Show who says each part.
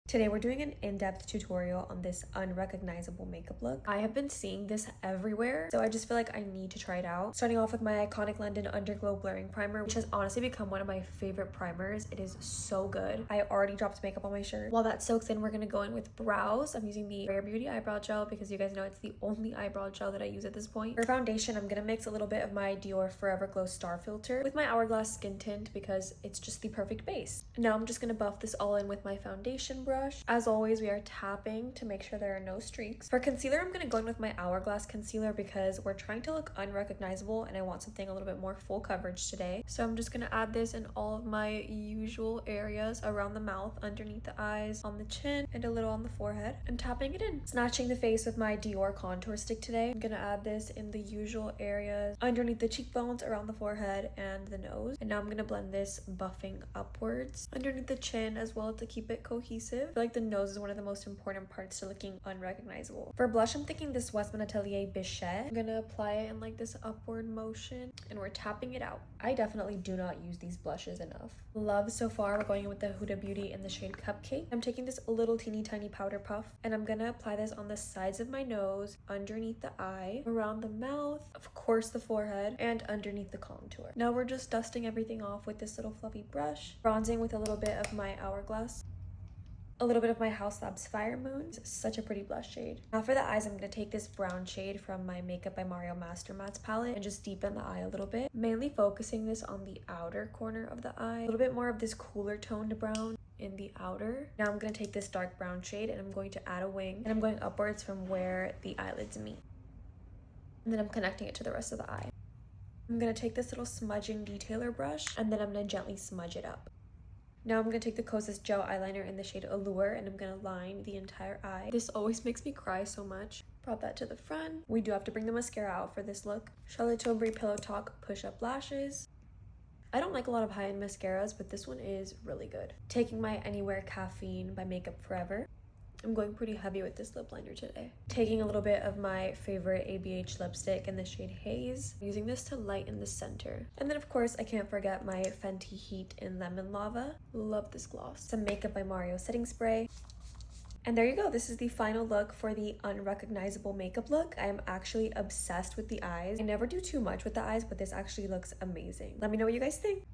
Speaker 1: Today we're doing an in-depth tutorial on this unrecognizable makeup look. I have been seeing this everywhere, so I just feel like I need to try it out. Starting off with my iconic London Underglow Blurring Primer, which has honestly become one of my favorite primers. It is so good. I already dropped makeup on my shirt. While that soaks in, we're gonna go in with brows. I'm using the Rare Beauty Eyebrow Gel because you guys know it's the only eyebrow gel that I use at this point. For foundation, I'm gonna mix a little bit of my Dior Forever Glow Star Filter with my Hourglass Skin Tint because it's just the perfect base. Now I'm just gonna buff this all in with my foundation brush. As always, we are tapping to make sure there are no streaks. For concealer, I'm going to go in with my Hourglass concealer because we're trying to look unrecognizable and I want something a little bit more full coverage today. So I'm just going to add this in all of my usual areas around the mouth, underneath the eyes, on the chin, and a little on the forehead, and tapping it in. Snatching the face with my Dior contour stick today. I'm going to add this in the usual areas underneath the cheekbones, around the forehead, and the nose. And now I'm going to blend this buffing upwards underneath the chin as well to keep it cohesive. I feel like the nose is one of the most important parts to looking unrecognizable. For blush, I'm thinking this Westman Atelier Bichette. I'm gonna apply it in like this upward motion and we're tapping it out. I definitely do not use these blushes enough. Love so far. We're going in with the Huda Beauty in the shade Cupcake. I'm taking this little teeny tiny powder puff and I'm gonna apply this on the sides of my nose, underneath the eye, around the mouth, of course the forehead, and underneath the contour. Now we're just dusting everything off with this little fluffy brush, bronzing with a little bit of my Hourglass. A little bit of my House Labs Fire Moon. It's such a pretty blush shade. Now for the eyes, I'm going to take this brown shade from my Makeup by Mario Master Mattes palette and just deepen the eye a little bit. Mainly focusing this on the outer corner of the eye. A little bit more of this cooler toned brown in the outer. Now I'm going to take this dark brown shade and I'm going to add a wing. And I'm going upwards from where the eyelids meet. And then I'm connecting it to the rest of the eye. I'm going to take this little smudging detailer brush and then I'm going to gently smudge it up. Now I'm going to take the Kosas Gel Eyeliner in the shade Allure and I'm going to line the entire eye. This always makes me cry so much. Brought that to the front. We do have to bring the mascara out for this look. Charlotte Tilbury Pillow Talk Push Up Lashes. I don't like a lot of high-end mascaras, but this one is really good. Taking my Anywhere Caffeine by Makeup Forever. I'm going pretty heavy with this lip liner today. Taking a little bit of my favorite ABH lipstick in the shade Haze. Using this to lighten the center. And then of course, I can't forget my Fenty Heat in Lemon Lava. Love this gloss. Some Makeup by Mario setting spray. And there you go. This is the final look for the unrecognizable makeup look. I am actually obsessed with the eyes. I never do too much with the eyes, but this actually looks amazing. Let me know what you guys think.